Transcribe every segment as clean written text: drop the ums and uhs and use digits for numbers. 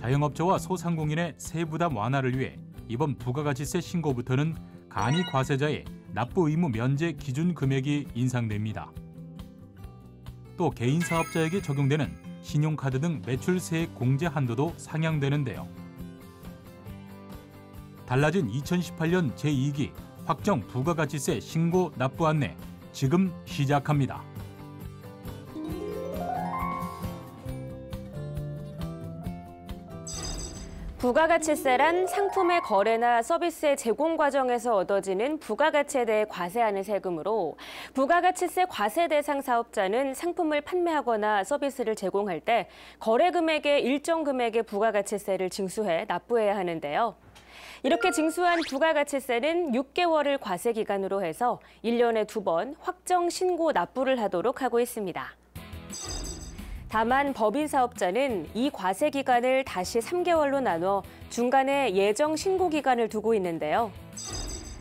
자영업자와 소상공인의 세부담 완화를 위해 이번 부가가치세 신고부터는 간이 과세자의 납부 의무 면제 기준 금액이 인상됩니다. 또 개인 사업자에게 적용되는 신용카드 등 매출세액 공제 한도도 상향되는데요. 달라진 2018년 제2기 확정 부가가치세 신고 납부 안내 지금 시작합니다. 부가가치세란 상품의 거래나 서비스의 제공 과정에서 얻어지는 부가가치에 대해 과세하는 세금으로 부가가치세 과세 대상 사업자는 상품을 판매하거나 서비스를 제공할 때 거래 금액의 일정 금액의 부가가치세를 징수해 납부해야 하는데요. 이렇게 징수한 부가가치세는 6개월을 과세 기간으로 해서 1년에 2번 확정 신고 납부를 하도록 하고 있습니다. 다만 법인 사업자는 이 과세 기간을 다시 3개월로 나눠 중간에 예정 신고 기간을 두고 있는데요.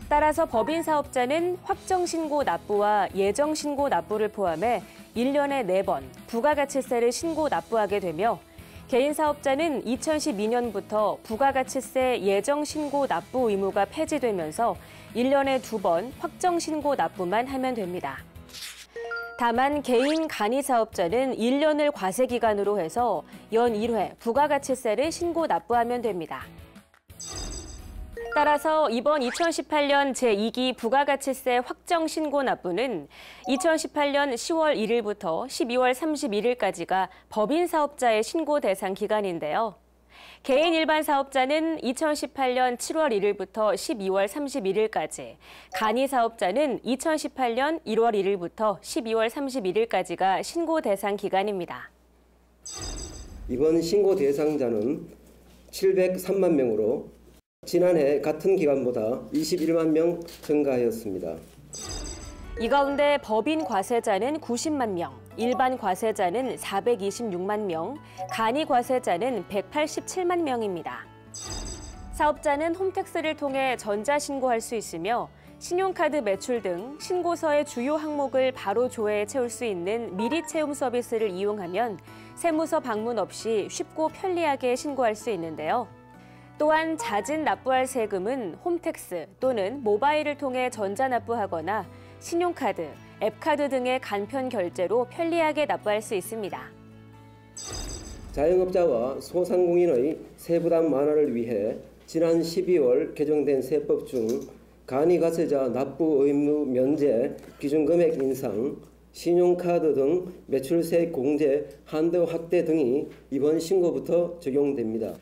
따라서 법인 사업자는 확정 신고 납부와 예정 신고 납부를 포함해 1년에 4번 부가가치세를 신고 납부하게 되며 개인 사업자는 2012년부터 부가가치세 예정 신고 납부 의무가 폐지되면서 1년에 2번 확정 신고 납부만 하면 됩니다. 다만 개인 간이 사업자는 1년을 과세 기간으로 해서 연 1회 부가가치세를 신고 납부하면 됩니다. 따라서 이번 2018년 제2기 부가가치세 확정 신고 납부는 2018년 10월 1일부터 12월 31일까지가 법인 사업자의 신고 대상 기간인데요. 개인 일반 사업자는 2018년 7월 1일부터 12월 31일까지, 간이 사업자는 2018년 1월 1일부터 12월 31일까지가 신고 대상 기간입니다. 이번 신고 대상자는 703만 명으로 지난해 같은 기간보다 21만 명 증가하였습니다. 이 가운데 법인 과세자는 90만 명, 일반 과세자는 426만 명, 간이 과세자는 187만 명입니다. 사업자는 홈택스를 통해 전자신고할 수 있으며 신용카드 매출 등 신고서의 주요 항목을 바로 조회해 채울 수 있는 미리 채움 서비스를 이용하면 세무서 방문 없이 쉽고 편리하게 신고할 수 있는데요. 또한 잦은 납부할 세금은 홈택스 또는 모바일을 통해 전자납부하거나 신용카드, 앱카드 등의 간편 결제로 편리하게 납부할 수 있습니다. 자영업자와 소상공인의 세부담 완화를 위해 지난 12월 개정된 세법 중 간이과세자 납부 의무 면제 기준금액 인상, 신용카드 등 매출세액 공제 한도 확대 등이 이번 신고부터 적용됩니다.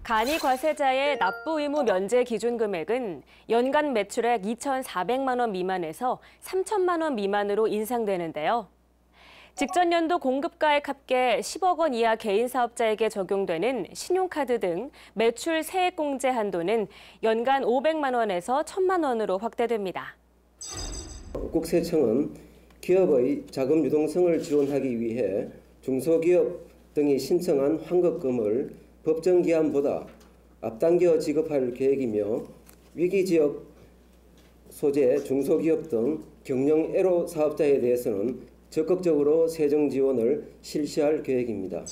간이 과세자의 납부 의무 면제 기준 금액은 연간 매출액 2,400만 원 미만에서 3천만 원 미만으로 인상되는데요. 직전 연도 공급가액 합계 10억 원 이하 개인 사업자에게 적용되는 신용카드 등 매출 세액 공제 한도는 연간 500만 원에서 1,000만 원으로 확대됩니다. 국세청은 기업의 자금 유동성을 지원하기 위해 중소기업 등이 신청한 환급금을 법정 기한보다 앞당겨 지급할 계획이며 위기지역 소재 중소기업 등 경영 애로 사업자에 대해서는 적극적으로 세정 지원을 실시할 계획입니다.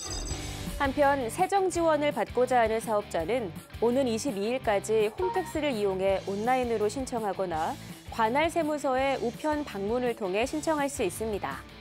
한편 세정 지원을 받고자 하는 사업자는 오는 22일까지 홈택스를 이용해 온라인으로 신청하거나 관할 세무서의 우편 방문을 통해 신청할 수 있습니다.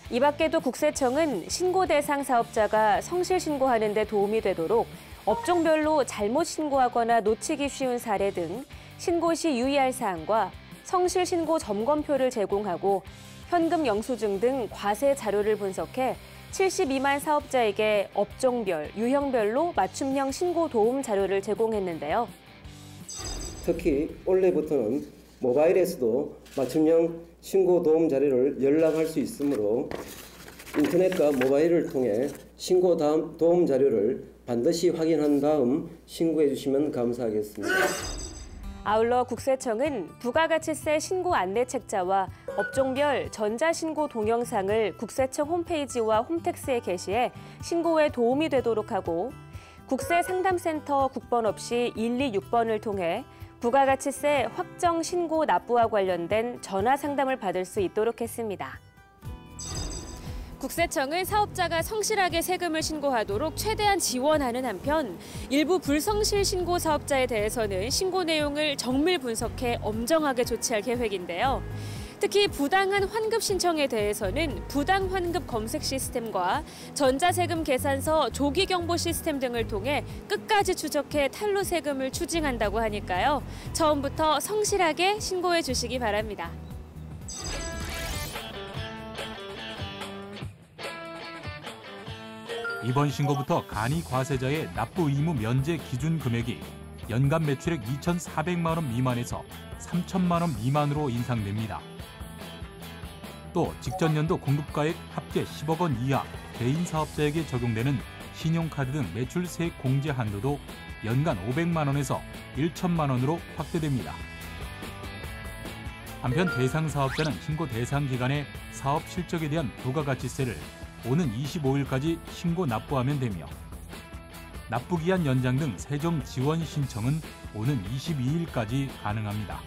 이 밖에도 국세청은 신고 대상 사업자가 성실 신고하는 데 도움이 되도록 업종별로 잘못 신고하거나 놓치기 쉬운 사례 등 신고 시 유의할 사항과 성실 신고 점검표를 제공하고 현금 영수증 등 과세 자료를 분석해 72만 사업자에게 업종별, 유형별로 맞춤형 신고 도움 자료를 제공했는데요. 특히 올해부터는 모바일에서도 맞춤형 신고 도움 자료를 열람할 수 있으므로 인터넷과 모바일을 통해 신고 도움 자료를 반드시 확인한 다음 신고해 주시면 감사하겠습니다. 아울러 국세청은 부가가치세 신고 안내 책자와 업종별 전자신고 동영상을 국세청 홈페이지와 홈택스에 게시해 신고에 도움이 되도록 하고 국세상담센터 국번 없이 126번을 통해 부가가치세 확정 신고 납부와 관련된 전화 상담을 받을 수 있도록 했습니다. 국세청은 사업자가 성실하게 세금을 신고하도록 최대한 지원하는 한편 일부 불성실 신고 사업자에 대해서는 신고 내용을 정밀 분석해 엄정하게 조치할 계획인데요. 특히 부당한 환급 신청에 대해서는 부당 환급 검색 시스템과 전자세금 계산서 조기 경보 시스템 등을 통해 끝까지 추적해 탈루 세금을 추징한다고 하니까요. 처음부터 성실하게 신고해 주시기 바랍니다. 이번 신고부터 간이 과세자의 납부 의무 면제 기준 금액이 연간 매출액 2,400만 원 미만에서 3천만 원 미만으로 인상됩니다. 또 직전 연도 공급가액 합계 10억 원 이하 개인 사업자에게 적용되는 신용카드 등 매출세 공제 한도도 연간 500만 원에서 1천만 원으로 확대됩니다. 한편 대상 사업자는 신고 대상 기간에 사업 실적에 대한 부가가치세를 오는 25일까지 신고 납부하면 되며 납부기한 연장 등 세정 지원 신청은 오는 22일까지 가능합니다.